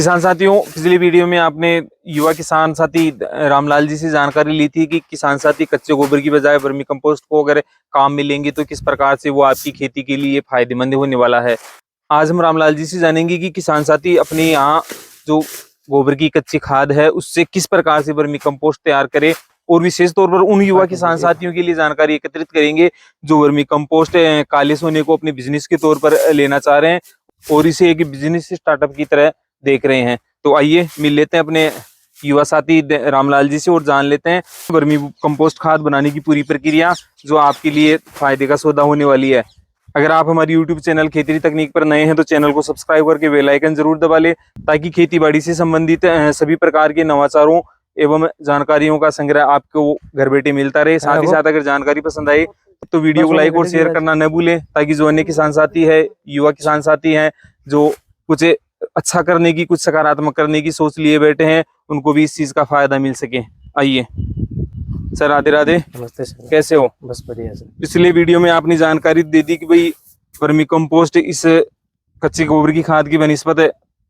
किसान साथियों, पिछली वीडियो में आपने युवा किसान साथी रामलाल जी से जानकारी ली थी कि किसान साथी कच्चे गोबर की बजाय वर्मी कंपोस्ट को अगर काम में लेंगे तो किस प्रकार से वो आपकी खेती के लिए फायदेमंद होने वाला है। आज हम रामलाल जी से जानेंगे कि किसान साथी अपने यहाँ जो गोबर की कच्ची खाद है उससे किस प्रकार से वर्मी कंपोस्ट तैयार करे, और विशेष तौर पर उन युवा किसान साथियों के लिए जानकारी एकत्रित करेंगे जो वर्मी कंपोस्ट काले सोने को अपने बिजनेस के तौर पर लेना चाह रहे हैं और इसे एक बिजनेस स्टार्टअप की तरह देख रहे हैं। तो आइए मिल लेते हैं अपने युवा साथी रामलाल जी से और जान लेते हैं वर्मी कंपोस्ट खाद बनाने की पूरी प्रक्रिया, जो आपके लिए फायदे का सौदा होने वाली है। अगर आप हमारे YouTube चैनल खेती तकनीक पर नए हैं तो चैनल को सब्सक्राइब करके बेल आइकन जरूर दबा लें, ताकि खेती बाड़ी से संबंधित सभी प्रकार के नवाचारों एवं जानकारियों का संग्रह आपको घर बैठे मिलता रहे। साथ ही साथ अगर जानकारी पसंद आए तो वीडियो को लाइक और शेयर करना न भूलें, ताकि जो अन्य किसान साथी है, युवा किसान साथी हैं जो कुछ अच्छा करने की, कुछ सकारात्मक करने की सोच लिए बैठे हैं, उनको भी इस चीज का फायदा मिल सके। आइए सर, राधे राधे। नमस्ते सर, कैसे हो? बस बढ़िया सर। पिछले वीडियो में आपने जानकारी दे दी कि भाई वर्मी कंपोस्ट इस कच्चे गोबर की खाद की बनिस्पत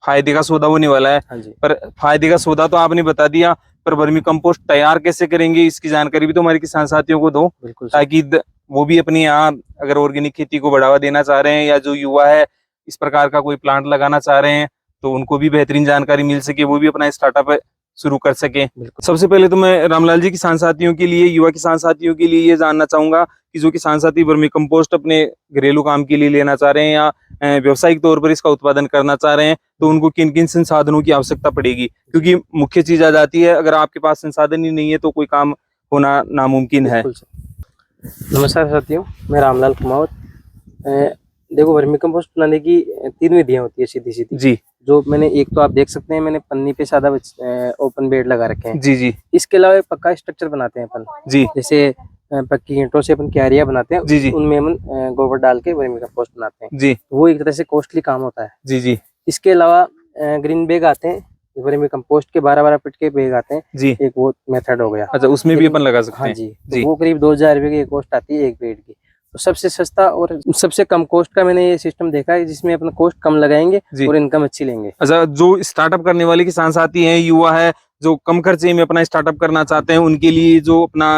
फायदे का सौदा होने वाला है। हाँ जी। पर फायदे का सौदा तो आपने बता दिया, पर वर्मी कंपोस्ट तैयार कैसे करेंगे इसकी जानकारी भी तो हमारे किसान साथियों को दो, बिल्कुल, ताकि वो भी अपने यहाँ अगर ऑर्गेनिक खेती को बढ़ावा देना चाह रहे हैं या जो युवा है इस प्रकार का कोई प्लांट लगाना चाह रहे हैं तो उनको भी बेहतरीन जानकारी मिल सके, वो भी अपना स्टार्टअप शुरू कर सके। सबसे पहले तो मैं रामलाल जी किसान साथियों के लिए, युवा किसान साथियों के लिए ये जानना चाहूंगा कि जो किसान साथी वर्मी कंपोस्ट अपने घरेलू काम के लिए लेना चाह रहे हैं या व्यवसायिक तौर पर इसका उत्पादन करना चाह रहे हैं तो उनको किन किन संसाधनों की आवश्यकता पड़ेगी, क्योंकि मुख्य चीज आ जाती है अगर आपके पास संसाधन ही नहीं है तो कोई काम होना नामुमकिन है। नमस्कार साथियों, मैं रामलाल कुमावत। देखो, वर्मी कंपोस्ट बनाने की 3 विधियां होती है सीधी सीधी जी। जो मैंने एक तो आप देख सकते हैं, मैंने पन्नी पे सादा ओपन बेड लगा रखे हैं। जी जी। इसके अलावा पक्का स्ट्रक्चर बनाते हैं अपन जी। जैसे पक्की ईंटों से अपन क्यारियां बनाते हैं। जी जी। उनमें अपन गोबर डाल के वर्मी कंपोस्ट बनाते हैं। जी। वो एक तरह से कॉस्टली काम होता है। जी जी। इसके अलावा ग्रीन बैग आते हैं, वर्मी कंपोस्ट के 12-12 फीट के बैग आते हैं जी। एक वो मेथड हो गया। अच्छा, उसमें भी अपन लगा सकते हैं। हाँ जी, तो वो करीब 2000 रुपए की कॉस्ट आती है एक बेड की। तो सबसे सस्ता और सबसे कम कॉस्ट का मैंने ये सिस्टम देखा है, जिसमें अपना कॉस्ट कम लगाएंगे और इनकम अच्छी लेंगे। अच्छा, जो स्टार्टअप करने वाले किसान साथी हैं, युवा है जो कम खर्चे में अपना स्टार्टअप करना चाहते हैं, उनके लिए जो अपना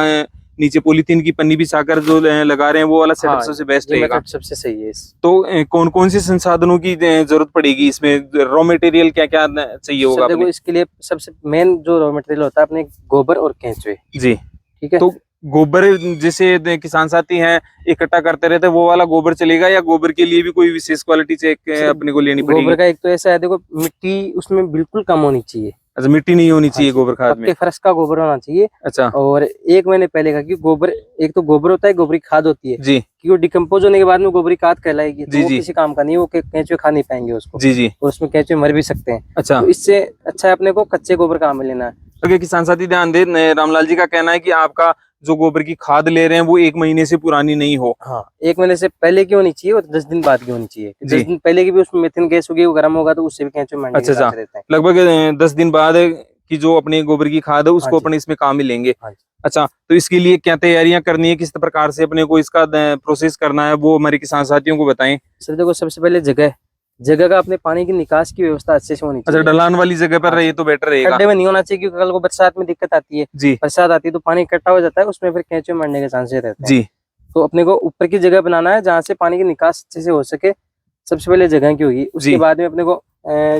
नीचे पॉलीथीन की पन्नी बिछाकर जो लगा रहे हैं वो वाला सेटअप सबसे बेस्ट रहेगा, सबसे सही है। तो कौन कौन से संसाधनों की जरूरत पड़ेगी इसमें? रॉ मटेरियल क्या क्या चाहिए होगा? देखो, इसके लिए सबसे मेन जो रॉ मटेरियल होता है अपने गोबर और केंचुए। जी, ठीक है। तो गोबर जैसे किसान साथी हैं इकट्ठा करते रहते, वो वाला गोबर चलेगा या गोबर के लिए भी कोई विशेष क्वालिटी चेक अपने को लेनी पड़ेगी? गोबर का एक तो ऐसा है, देखो मिट्टी उसमें बिल्कुल कम होनी चाहिए। अच्छा, मिट्टी नहीं होनी चाहिए गोबर खाद में? फर्श का गोबर होना चाहिए। अच्छा। और एक मैंने पहले कहा कि गोबर, एक तो गोबर होता है, गोबरी खाद होती है जी, कि वो डिकम्पोज होने के बाद में गोबरी खाद कहलाएगी। जी, तो वो किसी काम का नहीं, वो केंचुए खा नहीं पाएंगे उसको। जी जी। और उसमें केंचुए मर भी सकते हैं। अच्छा, तो इससे अच्छा है अपने को कच्चे गोबर काम में लेना है। अगर किसान साथी ध्यान दे, रामलाल जी का कहना है कि आपका जो गोबर की खाद ले रहे हैं वो 1 महीने से पुरानी नहीं हो। हाँ, 1 महीने से पहले की होनी चाहिए और 10 दिन बाद की होनी चाहिए। 10 दिन पहले की भी उसमें मीथेन गैस होगी, वो गर्म होगा तो उससे भी केंचुए मरने के चांस रहते हैं। लगभग 10 दिन बाद की जो अपनी गोबर की खाद है उसको अपने इसमें काम में लेंगे। अच्छा, तो इसके लिए क्या तैयारियां करनी है, किस प्रकार से अपने को इसका प्रोसेस करना है, वो हमारे किसान साथियों को बताएं। सर देखो, सबसे पहले जगह का अपने पानी की निकास की व्यवस्था अच्छे से होनी चाहिए। अच्छा, ढलान वाली जगह पर रही तो बेटर रहेगा। खड्डे में नहीं होना चाहिए, क्योंकि कल को बरसात में दिक्कत आती है। जी। बरसात आती है तो पानी इकट्ठा हो जाता है, उसमें फिर केंचुए मरने के चांसेस रहते हैं। जी। तो अपने को ऊपर की जगह बनाना है जहाँ से पानी की निकास अच्छे से हो सके। सबसे पहले जगह की होगी, उसके बाद में अपने को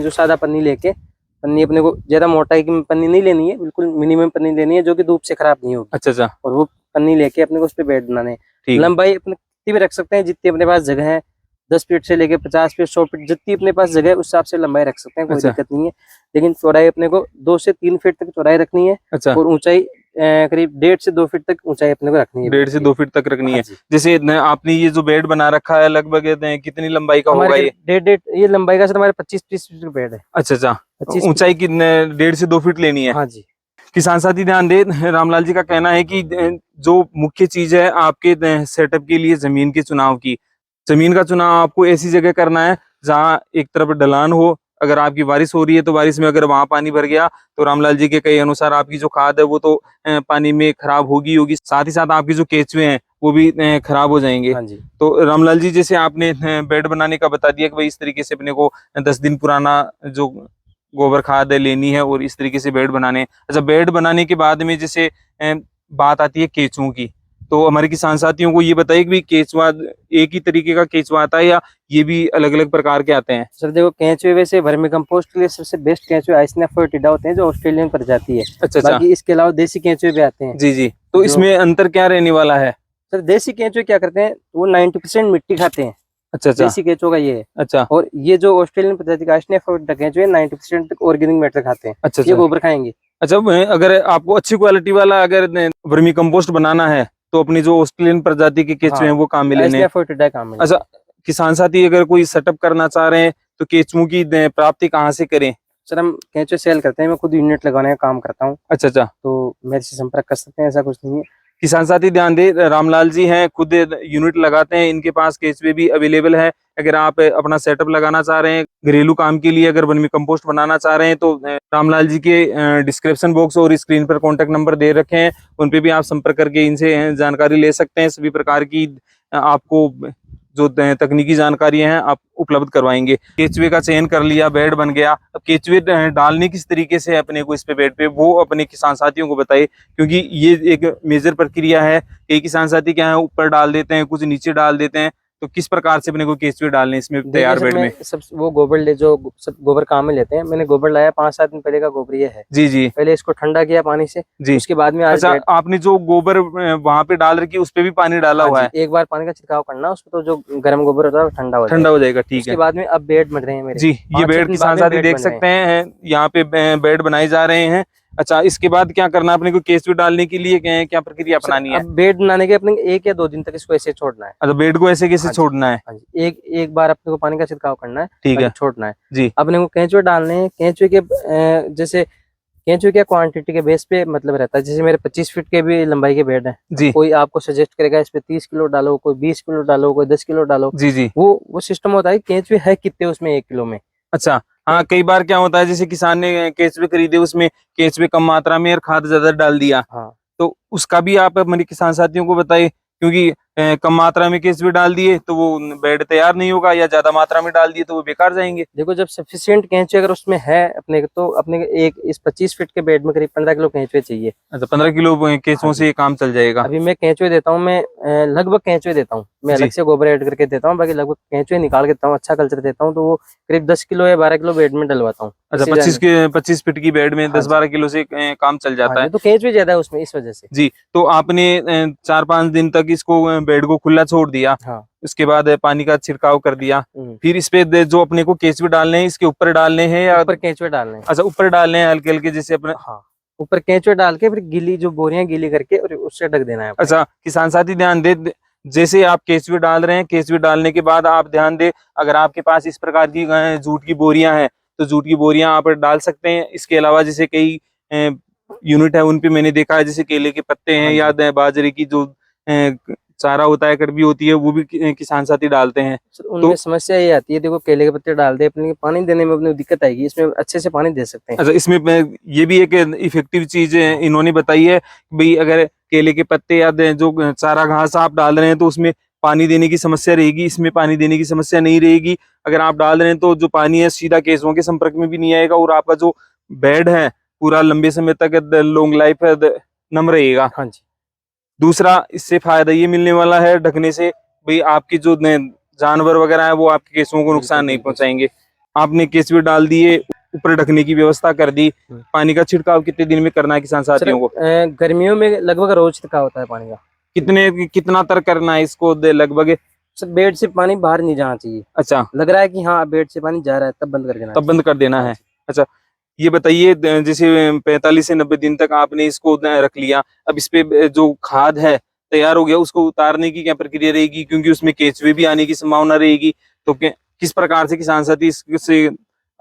जो सादा पन्नी लेके, पन्नी अपने को ज्यादा मोटाई की पन्नी नहीं लेनी है, बिल्कुल मिनिमम पन्नी लेनी है जो कि धूप से खराब नहीं होगी। अच्छा। और वो पन्नी लेके अपने को उस पर बेड बनाने हैं। लंबाई अपने कितनी भी रख सकते हैं, जितनी अपने पास जगह है, 10 फीट से लेके 50 फीट 100 फीट जितनी अपने पास जगह है उस हिसाब से लंबाई रख सकते हैं, कोई दिक्कत नहीं है। लेकिन चौड़ाई अपने को 2 से 3 फीट तक चौड़ाई रखनी है। अच्छा। और ऊंचाई करीब 1.5 से 2 फीट तक ऊंचाई अपने को रखनी है। 1.5 से 2 फीट तक रखनी है। जैसे आपने ये जो बेड बना रखा है लगभग कितनी लंबाई का होगा ये? 1.5 ये लंबाई का सर हमारे 25-30 फीट का बेड है। अच्छा, ऊंचाई कितने? 1.5 से 2 फीट लेनी है। हाँ जी। किसान साथी ध्यान दे, रामलाल जी का कहना है कि जो मुख्य चीज है आपके सेटअप के लिए जमीन के चुनाव की, जमीन का चुनाव आपको ऐसी जगह करना है जहाँ एक तरफ ढलान हो। अगर आपकी बारिश हो रही है तो बारिश में अगर वहां पानी भर गया तो रामलाल जी के कहे अनुसार आपकी जो खाद है वो तो पानी में खराब होगी, साथ ही साथ आपके जो केंचुए हैं वो भी खराब हो जाएंगे। हाँ जी। तो रामलाल जी, जैसे आपने बेड बनाने का बता दिया कि भाई इस तरीके से अपने को 10 दिन पुराना जो गोबर खाद लेनी है और इस तरीके से बेड बनाने हैं। अच्छा, बेड बनाने के बाद में जैसे बात आती है केंचुओं की, तो हमारे किसान साथियों को ये बताइए कि भाई केंचुआ एक ही तरीके का केंचुआ आता है या ये भी अलग अलग प्रकार के आते हैं? सर देखो, केंचुए वैसे वर्मी कंपोस्ट के लिए सबसे बेस्ट केंचुए आइसना फोर्टिडा होते हैं, जो ऑस्ट्रेलियन प्रजाति है। अच्छा अच्छा, बाकी इसके अलावा देसी केंचुए भी आते हैं। जी जी, तो जो- इसमें अंतर क्या रहने वाला है? सर देसी केंचुए क्या करते हैं, वो 90% मिट्टी खाते हैं। अच्छा अच्छा देसी केंचुओं का ये है। अच्छा और ये जो ऑस्ट्रेलियन प्रजाति का आइसना फोर्टिडा केंचुए 90% ऑर्गेनिक मैटर खाते हैं। अच्छा ये अच्छा गोबर खाएंगे। अच्छा, अगर आपको अच्छी क्वालिटी वाला अगर वर्मी कंपोस्ट बनाना है तो अपनी जो ऑस्ट्रेलियन प्रजाति के केंचुए हैं वो काम में लेने आइसना हैं। फोर्टिडा काम में। अच्छा, किसान साथी अगर कोई सेटअप करना चाह रहे हैं तो केंचुओं की प्राप्ति कहाँ से करें? सर हम केंचुए सेल करते हैं, मैं खुद यूनिट लगाने का काम करता हूँ, अच्छा अच्छा, तो मेरे से संपर्क कर सकते हैं, ऐसा कुछ नहीं है। किसान साथी ध्यान दे, रामलाल जी हैं, खुद यूनिट लगाते हैं, इनके पास केंचुए भी अवेलेबल है। अगर आप अपना सेटअप लगाना चाह रहे हैं घरेलू काम के लिए, अगर वर्मी कंपोस्ट बनाना चाह रहे हैं तो रामलाल जी के डिस्क्रिप्शन बॉक्स और स्क्रीन पर कॉन्टेक्ट नंबर दे रखे हैं, उन पे भी आप संपर्क करके इनसे जानकारी ले सकते हैं। सभी प्रकार की आपको जो तकनीकी जानकारियां हैं आप उपलब्ध करवाएंगे। केंचुए का चयन कर लिया, बेड बन गया, अब केंचुए डालने किस तरीके से अपने को इस पे बेड पे वो अपने किसान साथियों को बताइए, क्योंकि ये एक मेजर प्रक्रिया है। कई किसान साथी क्या है ऊपर डाल देते हैं, कुछ नीचे डाल देते हैं, तो किस प्रकार से अपने को केंचुए डालने हैं इसमें तैयार बेड में? सब वो गोबर ले जो सब गोबर काम में लेते हैं। मैंने गोबर लाया 5-7 दिन पहले का गोबर ये है। जी जी पहले इसको ठंडा किया पानी से, जी। उसके बाद में आज अच्छा, आपने जो गोबर वहां पे डाल रखी है उस पे भी पानी डाला हुआ है? एक बार पानी का छिड़काव करना, उसमें तो जो गर्म गोबर होता है वो ठंडा हो ठंडा हो जाएगा, ठीक उसके है। बाद में अब बेड बन रहे हैं मेरे। जी, ये 5-6 बेड दिन किसान बाद में साथी बेड देख बन रहे हैं। सकते हैं, यहाँ पे बेड बनाए जा रहे हैं। अच्छा, इसके बाद क्या करना है अपने को? केंचुए डालने के लिए क्या प्रक्रिया अपनानी है? अब बेड बनाने के अपने 1 या 2 दिन तक इसको ऐसे छोड़ना है। अच्छा, बेड को ऐसे कैसे हाँ जी, छोड़ना है? हाँ जी। एक बार अपने को पानी का छिड़काव करना है, ठीक है बाकी छोड़ना है। जी अपने को केंचुए डालने हैं। केंचुए के जैसे केंचुए क्या क्वांटिटी के बेस पे मतलब रहता है। जैसे मेरे 25 फीट के भी लंबाई के बेड है, जी कोई आपको सजेस्ट करेगा इस पे 30 किलो डालो, कोई 20 किलो डालो, कोई 10 किलो डालो। जी जी। वो सिस्टम होता है केंचुए है कितने उसमें 1 किलो में। अच्छा, हाँ, कई बार क्या होता है जैसे किसान ने केंचुए खरीदे, उसमें केंचुए कम मात्रा में और खाद ज्यादा डाल दिया, हाँ, तो उसका भी आप हमारे किसान साथियों को बताइए, क्योंकि कम मात्रा में केंचुए डाल दिए तो वो बेड तैयार नहीं होगा, या ज्यादा मात्रा में डाल दिए तो वो बेकार जाएंगे। देखो जब सफिशिएंट केंचुए अगर उसमें है अपने तो अपने एक इस 25 फीट के बेड में करीब 15 किलो केंचुए चाहिए। अच्छा, 15 किलो केंचुओं हाँ से ये काम चल जाएगा? अभी मैं केंचुए देता हूँ, मैं लगभग केंचुए देता हूँ, मैं जी। अलग से गोबर ऐड करके देता हूँ, बाकी लगभग केंचुए निकाल के देता हूँ, अच्छा कल्चर देता हूँ, तो वो करीब 10 किलो या 12 किलो बेड में डलवाता हूँ। अच्छा, इससे ज्यादा 25 फीट की बेड में हाँ 10-12 किलो से काम चल हाँ जाता है। जी, तो केंचुए ज्यादा है उसमें इस वजह से। जी, तो आपने 4-5 दिन तक इसको बेड को खुला छोड़ दिया, हाँ। उसके बाद पानी का छिड़काव कर दिया, हम्म। फिर इस पे जो अपने को केंचुए डालने हैं इसके ऊपर डालने हैं या ऊपर केंचुए डालने हैं। अच्छा, ऊपर डालने हैं हल्के हल्के जैसे अपने? हाँ, ऊपर केंचुए डाल के फिर गीली जो बोरियां गीली करके और उससे ढक देना है अपने। अच्छा, किसान साथी ध्यान दे, जैसे आप केंचुए डाल रहे हैं, केंचुए डालने के बाद आप ध्यान दे, अगर आपके पास इस प्रकार की जूट की बोरियां हैं तो जूट की बोरियां आप डाल सकते हैं। इसके अलावा जैसे कई यूनिट है उन पे मैंने देखा है जैसे केले के पत्ते हैं हाँ या बाजरे की जो चारा होता है, कड़बी होती है, वो भी किसान साथी डालते हैं। सर उनमें समस्या ये आती है, देखो केले के पत्ते डाल दे अपने, पानी देने में अपनी दिक्कत आएगी, इसमें अच्छे से पानी दे सकते हैं। अच्छा, इसमें ये भी एक इफेक्टिव चीज इन्होंने बताई है, भाई अगर केले के पत्ते या जो चारा घास आप डाल रहे हैं तो उसमें पानी देने की समस्या रहेगी, इसमें पानी देने की समस्या नहीं रहेगी। अगर आप डाल रहे हैं तो जो पानी है सीधा केंचुओं के संपर्क में भी नहीं आएगा और आपका जो बेड है पूरा लंबे समय तक लॉन्ग लाइफ नम रहेगा। हाँ जी। दूसरा इससे फायदा ये मिलने वाला है ढकने से, भाई आपकी जो जानवर वगैरह है वो आपके केंचुओं को नुकसान नहीं पहुंचाएंगे। आपने केंचुए डाल दिए, ऊपर ढकने की व्यवस्था कर दी, पानी का छिड़काव कितने दिन में करना है किसान साथियों को? गर्मियों में लगभग रोज छिड़काव होता है पानी का। कितना तर करना है इसको लगभग? सर बेड से पानी बाहर नहीं जाना चाहिए। अच्छा, लग रहा है कि हाँ बेड से पानी जा रहा है तब बंद कर देना, तब बंद कर देना है। अच्छा, ये बताइए जैसे 45 से 90 दिन तक आपने इसको रख लिया, अब इस पे जो खाद है तैयार हो गया, उसको उतारने की क्या प्रक्रिया रहेगी, क्योंकि उसमें केंचुए भी आने की संभावना रहेगी, तो किस प्रकार से किसान साथी इससे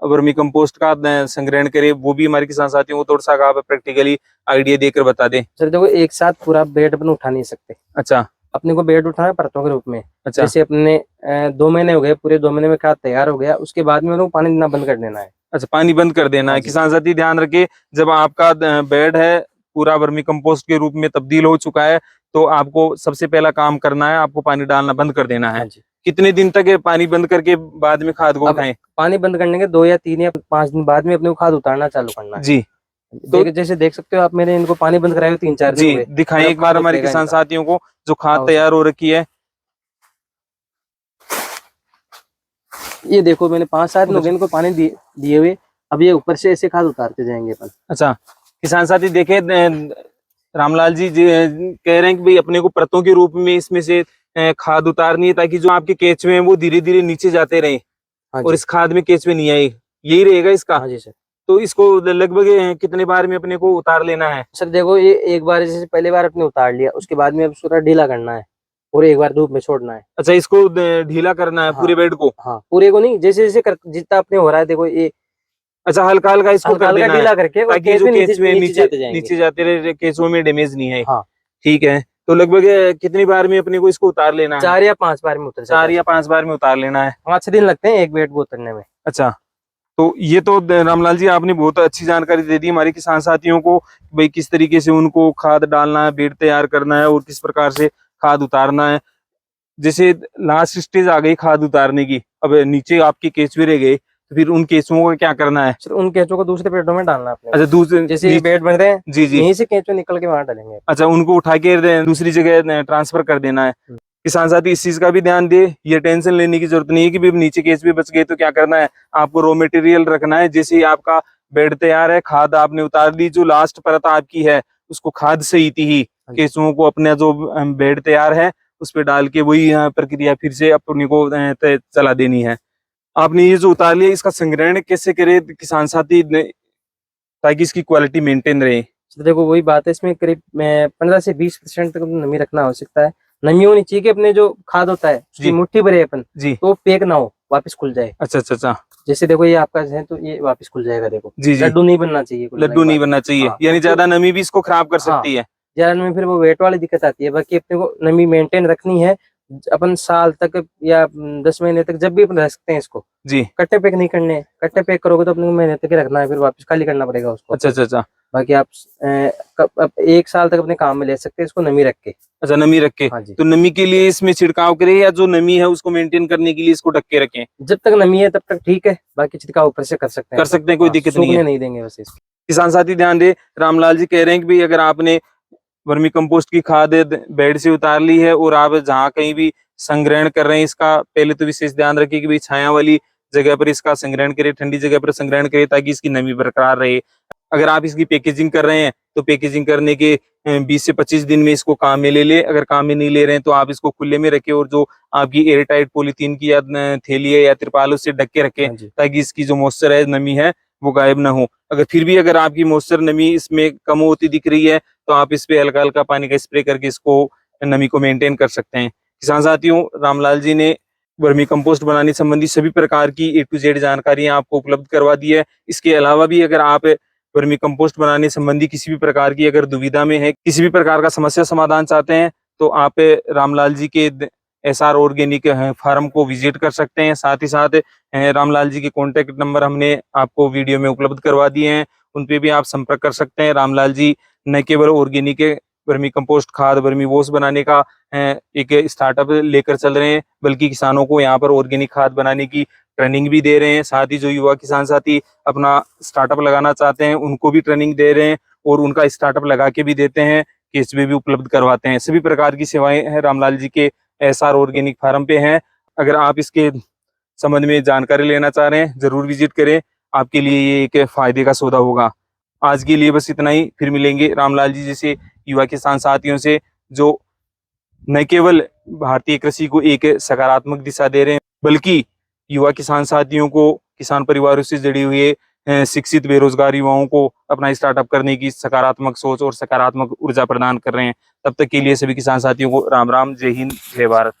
वर्मी कंपोस्ट का संग्रहण करे, वो भी हमारे किसान साथियों को थोड़ा सा आप प्रैक्टिकली आइडिया देकर बता दें। सर देखो एक साथ पूरा बेड अपन उठा नहीं सकते। अच्छा, अपने को बेड उठाना है परतों के रूप में। अच्छा, जैसे अपने 2 महीने हो गए, पूरे 2 महीने में खाद तैयार हो गया, उसके बाद में उनको पानी देना बंद कर देना है। अच्छा, पानी बंद कर देना है। किसान साथी ध्यान रखे, जब आपका बेड है पूरा वर्मी कंपोस्ट के रूप में तब्दील हो चुका है तो आपको सबसे पहला काम करना है, आपको पानी डालना बंद कर देना है। कितने दिन तक ये पानी बंद करके बाद में खाद को अब उठाएं? पानी बंद करने के 2 या 3 या 5 दिन बाद में अपने को खाद उतारना चालू करना है। जी जैसे देख सकते हो आप, मैंने इनको पानी बंद कराए 3-4 दिन जी, हुए। दिखाएं और एक अब बार खाद हमारे उतरेगा किसान इनका। साथियों को जो खाद आओ तैयार हो रखी है। ये देखो, मैंने 5-7 दिन हो गए इनको पानी दिए हुए। अब ये ऊपर से ऐसे खाद उतारते जाएंगे अपन। अच्छा किसान साथी देखे, रामलाल जी कह रहे हैं कि भाई अपने को परतों के रूप में इसमें से खाद उतारनी है, ताकि जो आपके केचुए हैं वो धीरे धीरे नीचे जाते रहे हाँ और जी। इस खाद में केचुए नहीं आए, यही रहेगा इसका। हाँ जी सर। तो इसको लगभग कितने बार में अपने को उतार लेना है? सर देखो, ये एक बार जैसे पहली बार अपने उतार लिया, उसके बाद में अब थोड़ा ढीला करना है और एक बार धूप में छोड़ना है। अच्छा इसको ढीला करना है हाँ पूरे बेड को? हाँ, पूरे को नहीं, जैसे जैसे जितना अपने हो रहा है, देखो ये अच्छा हल्का हल्का इसको हल्का कर हल्का देना है, ढीला करके, और ताकि जो केचुए केचुए नीचे नीचे जाते जाएंगे। नीचे जाते रहे, केचुओं में डैमेज नहीं है। हाँ, ठीक है, तो लगभग कितनी बार में अपने को इसको उतार लेना है? 4 या 5 बार में उतर जाता 4 है। या 5 बार में उतार लेना है। 5 दिन लगते हैं एक बेड को उतरने में। अच्छा, तो ये तो रामलाल जी आपने बहुत अच्छी जानकारी दे दी हमारे किसान साथियों को, भाई किस तरीके से उनको खाद डालना है, बेड तैयार करना है और किस प्रकार से खाद उतारना है। जैसे लास्ट स्टेज आ गई खाद उतारने की, अब नीचे आपके केचुए रह गए, तो फिर उन केचुओं को क्या करना है? सर उन केंचुओं को दूसरे पेड़ों में डालना है अपने अच्छा को। दूसरे जैसे ये बेड बन रहे हैं, जी जी, यहीं से केंचुए निकल के वहां डालेंगे। अच्छा उनको उठा के दूसरी जगह ट्रांसफर कर देना है। किसान साथी इस चीज का भी ध्यान दे, ये टेंशन लेने की जरूरत नहीं है कि भी नीचे केचुए बच गए तो क्या करना है। आपको रॉ मटेरियल रखना है, जैसे ही आपका बेड तैयार है, खाद आपने उतार दी, जो लास्ट परत आपकी है उसको खाद से ही थी, केचुओं को अपना जो बेड तैयार है उस पर डाल के वही प्रक्रिया फिर से अपने को चला देनी है। आपने ये जो उतार लिया, इसका संग्रहण कैसे करे किसान साथी ताकि इसकी क्वालिटी मेंटेन रहे? तो देखो वही बात है, इसमें करीब 15 से 20% तक नमी रखना आवश्यकता है। नमी होनी चाहिए कि अपने जो खाद होता है उसकी जी मुट्ठी भरे अपन, जी, तो पैक ना हो, वापस खुल जाए। अच्छा अच्छा अच्छा, जैसे देखो ये आपका है तो ये वापस खुल जाएगा, देखो जी जी, लड्डू नहीं बनना चाहिए खुलने लड्डू के नहीं बाद। बनना चाहिए, हाँ, यानी ज्यादा नमी भी इसको खराब कर हाँ, सकती है। ज्यादा नमी फिर वो वेट वाली दिक्कत आती है। बाकी अपने को नमी मेंटेन रखनी है, अपन साल तक या 10 महीने तक जब भी अपन रख सकते हैं इसको। जी, कट्टे पैक नहीं करने, कट्टे पैक करोगे तो अपने को महीने तक ही रखना है, फिर वापस खाली करना पड़ेगा उसको। अच्छा अच्छा अच्छा, बाकी आप 1 साल तक अपने काम में ले सकते हैं इसको नमी रख के। अच्छा नमी रख के। हाँ जी, तो नमी के लिए इसमें छिड़काव करें या जो नमी है उसको मेंटेन करने के लिए इसको ढक के रखें? जब तक नमी है तब तक ठीक है, बाकी छिड़काव ऊपर से कर सकते हैं। कर सकते हैं, कोई हाँ, दिक्कत नहीं है। सूखने नहीं देंगे वैसे इसको। किसान साथी ध्यान दे, रामलाल जी कह रहे हैं कि भाई अगर आपने वर्मी कंपोस्ट की खाद बेड से उतार ली है और आप जहाँ कहीं भी संग्रहण कर रहे हैं, इसका पहले तो विशेष ध्यान रखिए कि भाई छाया वाली जगह पर इसका संग्रहण करें, ठंडी जगह पर संग्रहण करें, ताकि इसकी नमी बरकरार रहे। अगर आप इसकी पैकेजिंग कर रहे हैं तो पैकेजिंग करने के 20 से 25 दिन में इसको काम में ले ले। अगर काम में नहीं ले रहे हैं तो आप इसको खुले में रखें और जो आपकी एयर टाइट पॉलीथीन की या थैली है या तिरपाल उससे ढक के रखें, हाँ जी, ताकि इसकी जो मॉइस्चर है, नमी है, वो गायब ना हो। अगर फिर भी अगर आपकी मॉइस्चर नमी इसमें कम होती दिख रही है तो आप इस पे हल्का हल्का पानी का स्प्रे करके इसको नमी को मेंटेन कर सकते हैं। किसान साथियों, रामलाल जी ने वर्मी कंपोस्ट बनाने संबंधी सभी प्रकार की A to Z जानकारियां आपको उपलब्ध करवा दी है। इसके अलावा भी अगर आप वर्मी कंपोस्ट बनाने संबंधी किसी भी प्रकार की अगर दुविधा में है, किसी भी प्रकार का समस्या समाधान चाहते हैं, तो आप रामलाल जी के SR ऑर्गेनिक फार्म को विजिट कर सकते हैं। साथ ही साथ रामलाल जी के कॉन्टेक्ट नंबर हमने आपको वीडियो में उपलब्ध करवा दिए हैं, उन पे भी आप संपर्क कर सकते हैं। रामलाल जी न केवल ऑर्गेनिक वर्मी कंपोस्ट खाद, वर्मी वॉश बनाने का एक स्टार्टअप लेकर चल रहे हैं, बल्कि किसानों को यहाँ पर ऑर्गेनिक खाद बनाने की ट्रेनिंग भी दे रहे हैं। साथ ही जो युवा किसान साथी अपना स्टार्टअप लगाना चाहते हैं उनको भी ट्रेनिंग दे रहे हैं और उनका स्टार्टअप लगा के भी देते हैं, केचुए भी उपलब्ध करवाते हैं। सभी प्रकार की सेवाएं हैं रामलाल जी के SR ऑर्गेनिक फार्म पे हैं। अगर आप इसके संबंध में जानकारी लेना चाह रहे हैं, जरूर विजिट करें, आपके लिए ये एक फायदे का सौदा होगा। आज के लिए बस इतना ही, फिर मिलेंगे रामलाल जी जैसे युवा किसान साथियों से, जो न केवल भारतीय कृषि को एक सकारात्मक दिशा दे रहे हैं, बल्कि युवा किसान साथियों को, किसान परिवारों से जुड़ी हुई शिक्षित बेरोजगार युवाओं को अपना स्टार्टअप करने की सकारात्मक सोच और सकारात्मक ऊर्जा प्रदान कर रहे हैं। तब तक के लिए सभी किसान साथियों को राम राम, जय हिंद, जय भारत।